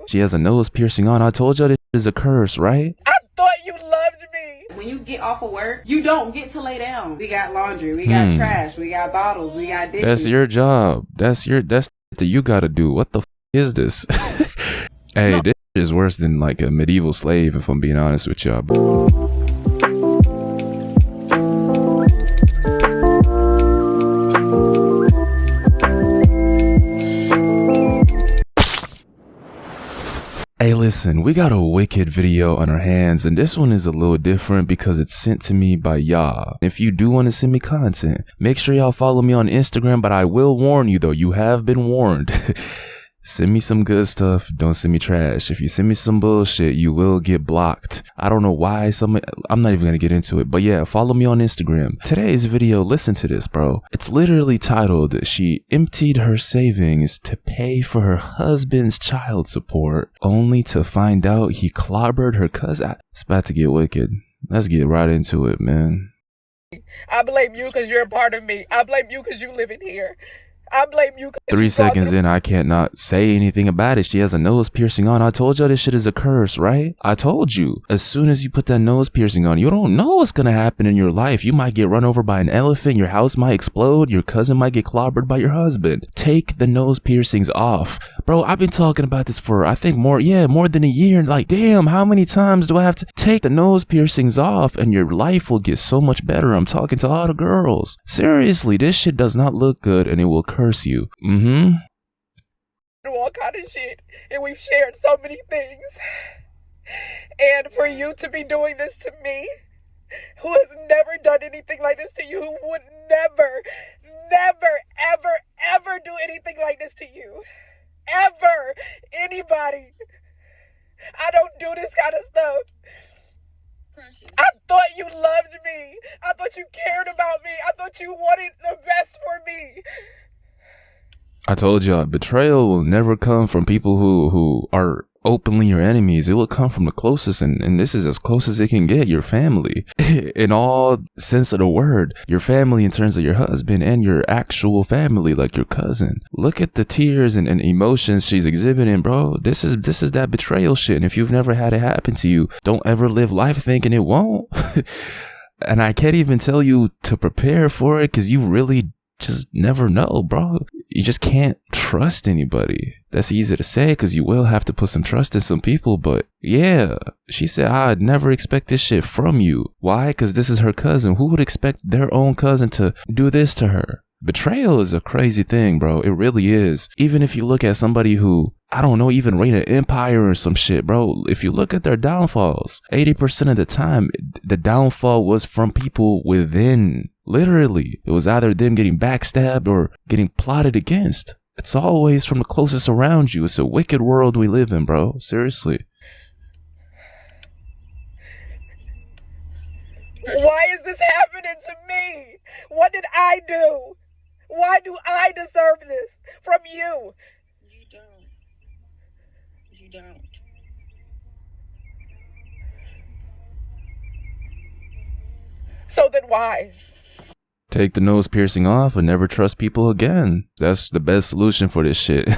She has a nose piercing on. I told you this is a curse, right? I thought you loved me. When you get off of work, you don't get to lay down. We got laundry, we got trash, we got bottles, we got dishes. That's your job. That's that you gotta do. What the is this? Hey, no. This is worse than like a medieval slave, if I'm being honest with y'all. Hey, listen, we got a wicked video on our hands, and this one is a little different because it's sent to me by y'all. If you do want to send me content, make sure y'all follow me on Instagram, but I will warn you though, you have been warned. Send me some good stuff, don't send me trash. If you send me some bullshit, you will get blocked. I don't know why, I'm not even gonna get into it, but yeah, follow me on Instagram. Today's video, listen to this, bro. It's literally titled, "She emptied her savings to pay for her husband's child support, only to find out he clobbered her cousin." It's about to get wicked. Let's get right into it, man. I blame you because you're a part of me. I blame you because you live in here. I blame you. 3 seconds in, I can't not say anything about it. She has a nose piercing on. I told you this shit is a curse, right? I told you. As soon as you put that nose piercing on, you don't know what's gonna happen in your life. You might get run over by an elephant. Your house might explode. Your cousin might get clobbered by your husband. Take the nose piercings off. Bro, I've been talking about this for, I think more than a year. Like, damn, how many times do I have to take the nose piercings off and your life will get so much better? I'm talking to all the girls. Seriously, this shit does not look good and it will curse you. All kind of shit, and we've shared so many things, and for you to be doing this to me, who has never done anything like this to you, who would never ever do anything like this to you, ever, anybody. I don't do this kind of stuff. I thought you loved me. I thought you cared about me. I thought you wanted the best for me. I told y'all, betrayal will never come from people who are openly your enemies. It will come from the closest, and this is as close as it can get, your family. In all sense of the word, your family in terms of your husband and your actual family, like your cousin. Look at the tears and emotions she's exhibiting, bro. This is that betrayal shit, and if you've never had it happen to you, don't ever live life thinking it won't. And I can't even tell you to prepare for it, because you really just never know, bro. You just can't trust anybody. That's easy to say because you will have to put some trust in some people, but yeah, she said, I'd never expect this shit from you. Why? Because this is her cousin. Who would expect their own cousin to do this to her? Betrayal is a crazy thing, bro. It really is. Even if you look at somebody who, I don't know, even reign an empire or some shit, bro. If you look at their downfalls, 80% of the time, the downfall was from people within. Literally, it was either them getting backstabbed or getting plotted against. It's always from the closest around you. It's a wicked world we live in, bro. Seriously. Why is this happening to me? What did I do? Why do I deserve this from you? You don't. You don't. So then why? Take the nose piercing off and never trust people again. That's the best solution for this shit.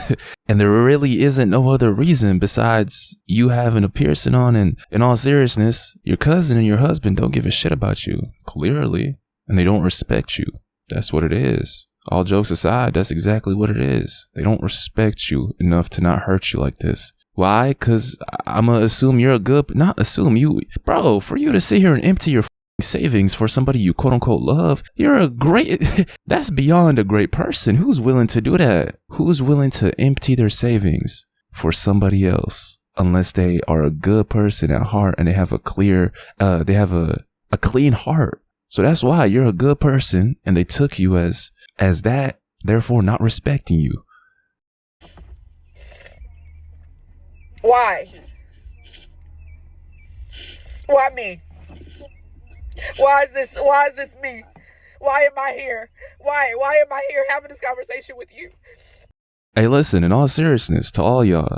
And there really isn't no other reason besides you having a piercing on, and in all seriousness, your cousin and your husband don't give a shit about you, clearly, and they don't respect you. That's what it is. All jokes aside, that's exactly what it is. They don't respect you enough to not hurt you like this. Why? Because I'm gonna assume you're a good, not assume you, bro, for you to sit here and empty your savings for somebody you quote unquote love, you're a great, that's beyond a great person. Who's willing to do that? Who's willing to empty their savings for somebody else? Unless they are a good person at heart and they have a clear, they have a clean heart. So that's why you're a good person, and they took you as that, therefore not respecting you. Why? Why me? Why is this me? Why am I here? Why am I here having this conversation with you? Hey, listen, in all seriousness, to all y'all,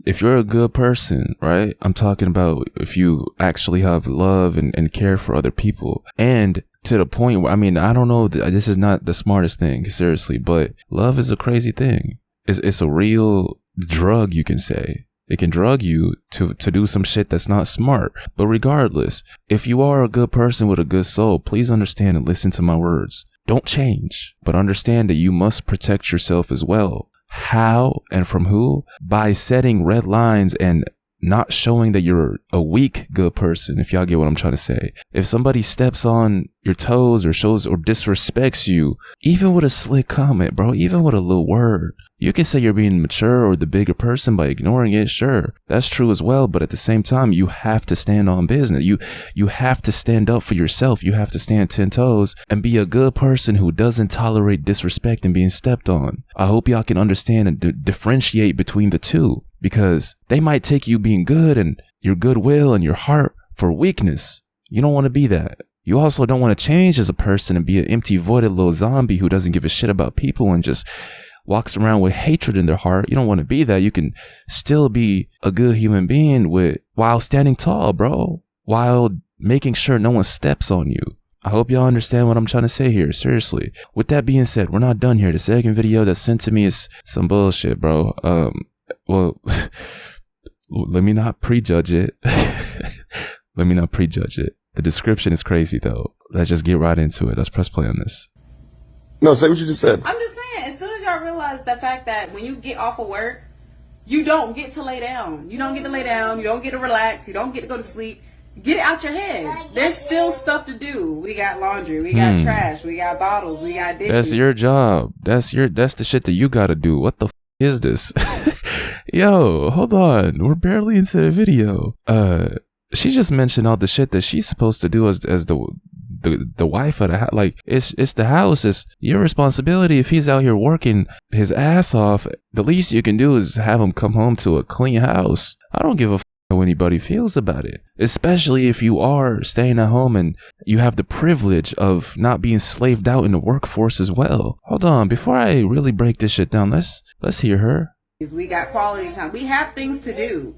if you're a good person, right? I'm talking about if you actually have love and care for other people, and to the point where, I mean, I don't know, this is not the smartest thing, seriously, but love is a crazy thing. It's a real drug, you can say. It can drug you to do some shit that's not smart. But regardless, if you are a good person with a good soul, please understand and listen to my words. Don't change, but understand that you must protect yourself as well. How and from who? By setting red lines and not showing that you're a weak good person, if y'all get what I'm trying to say. If somebody steps on your toes or shows or disrespects you, even with a slick comment, bro, even with a little word, you can say you're being mature or the bigger person by ignoring it. Sure, that's true as well. But at the same time, you have to stand on business. You have to stand up for yourself. You have to stand 10 toes and be a good person who doesn't tolerate disrespect and being stepped on. I hope y'all can understand and differentiate between the two, because they might take you being good and your goodwill and your heart for weakness. You don't want to be that. You also don't want to change as a person and be an empty, voided little zombie who doesn't give a shit about people and just walks around with hatred in their heart. You don't want to be that. You can still be a good human being while standing tall, bro, while making sure no one steps on you. I hope y'all understand what I'm trying to say here. Seriously. With that being said, we're not done here. The second video that's sent to me is some bullshit, bro. Well, let me not prejudge it. Let me not prejudge it. The description is crazy, though. Let's just get right into it. Let's press play on this. No, say what you just said. I'm just saying, as soon as y'all realize the fact that when you get off of work, you don't get to lay down. You don't get to lay down. You don't get to relax. You don't get to go to sleep. Get it out your head. There's still stuff to do. We got laundry. We got trash. We got bottles. We got dishes. That's your job. That's the shit that you gotta do. What the is this? Yo, hold on. We're barely into the video. She just mentioned all the shit that she's supposed to do as the wife of the house. Like, it's the house. It's your responsibility. If he's out here working his ass off, the least you can do is have him come home to a clean house. I don't give a how anybody feels about it, especially if you are staying at home and you have the privilege of not being slaved out in the workforce as well. Hold on, before I really break this shit down, let's hear her. We got quality time. We have things to do.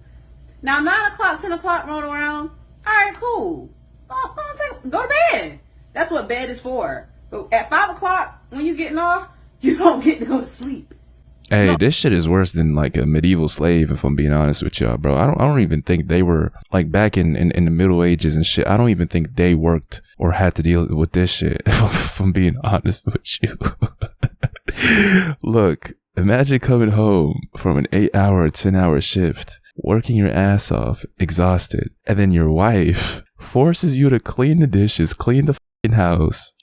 Now 9 o'clock, 10 o'clock roll around. All right, cool. Go to bed. That's what bed is for. But at 5 o'clock, when you're getting off, you don't get to go to sleep. Hey, No. This shit is worse than like a medieval slave, if I'm being honest with y'all, bro. I don't even think they were like back in the Middle Ages and shit. I don't even think they worked or had to deal with this shit, if I'm being honest with you. Look, imagine coming home from an 8-hour or 10-hour shift, working your ass off, exhausted, and then your wife forces you to clean the dishes, clean the fucking house,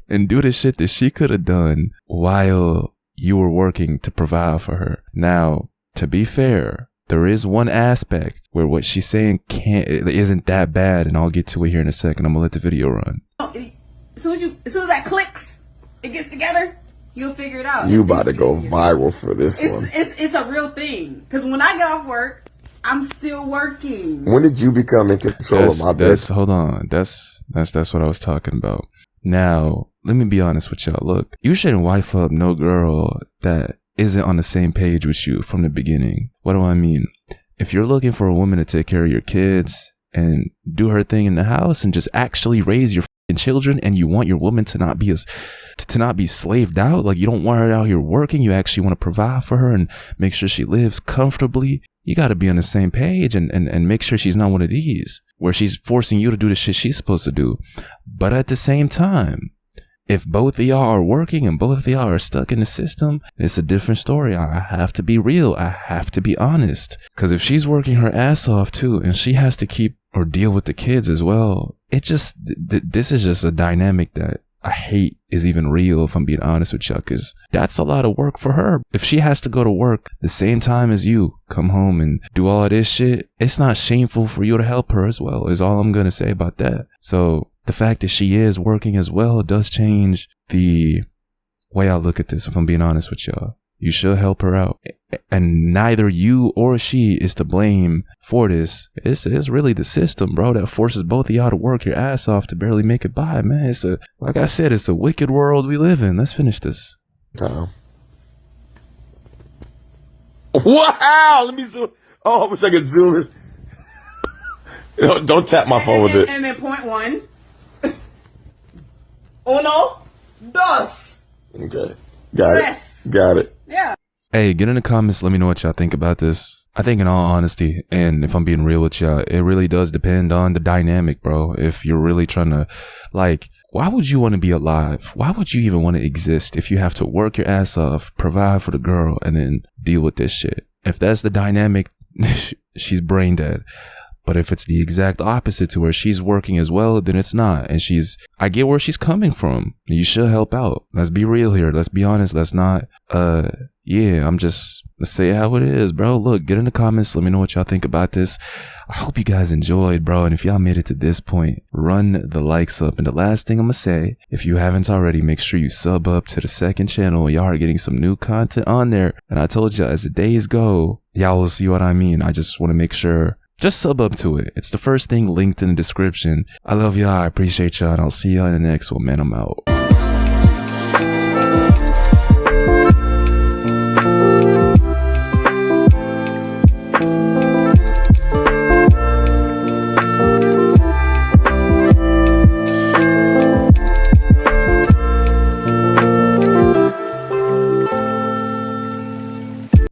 and do the shit that she could have done while you were working to provide for her. Now, to be fair, there is one aspect where what she's saying isn't that bad, and I'll get to it here in a second. I'm gonna let the video run. As soon as that clicks, it gets together, you'll figure it out. You about to go viral for this one. It's a real thing. Because when I get off work, I'm still working. When did you become in control of my business? Hold on. That's what I was talking about. Now, let me be honest with y'all. Look, you shouldn't wife up no girl that isn't on the same page with you from the beginning. What do I mean? If you're looking for a woman to take care of your kids and do her thing in the house and just actually raise your children, and you want your woman to not be slaved out, like you don't want her out here working, you actually want to provide for her and make sure she lives comfortably, you got to be on the same page and make sure she's not one of these where she's forcing you to do the shit she's supposed to do. But at the same time, if both of y'all are working and both of y'all are stuck in the system, it's a different story. I have to be real. I have to be honest. Because if she's working her ass off too, and she has to keep or deal with the kids as well, this is just a dynamic that I hate is even real, if I'm being honest with y'all, because that's a lot of work for her. If she has to go to work the same time as you, come home and do all of this shit, it's not shameful for you to help her as well, is all I'm going to say about that. So the fact that she is working as well does change the way I look at this, if I'm being honest with y'all. You should help her out. And neither you or she is to blame for this. It's really the system, bro, that forces both of y'all to work your ass off to barely make it by, man. Like I said, it's a wicked world we live in. Let's finish this. Wow, let me zoom. Oh, I wish I could zoom in. Don't tap my phone with it. And then point 1. Uno, dos. Okay. Got it. Tres. Got it. Yeah. Hey, get in the comments. Let me know what y'all think about this. I think in all honesty, and if I'm being real with you, it really does depend on the dynamic, bro. If you're really trying to, like, why would you want to be alive? Why would you even want to exist if you have to work your ass off, provide for the girl, and then deal with this shit? If that's the dynamic, she's brain dead. But if it's the exact opposite to where she's working as well, then it's not. And I get where she's coming from. You should help out. Let's be real here. Let's be honest. Let's not, let's say how it is, bro. Look, get in the comments. Let me know what y'all think about this. I hope you guys enjoyed, bro. And if y'all made it to this point, run the likes up. And the last thing I'm going to say, if you haven't already, make sure you sub up to the second channel. Y'all are getting some new content on there. And I told y'all, as the days go, y'all will see what I mean. I just want to make sure, just sub up to it. It's the first thing linked in the description. I love y'all. I appreciate y'all. And I'll see y'all in the next one, man. I'm out.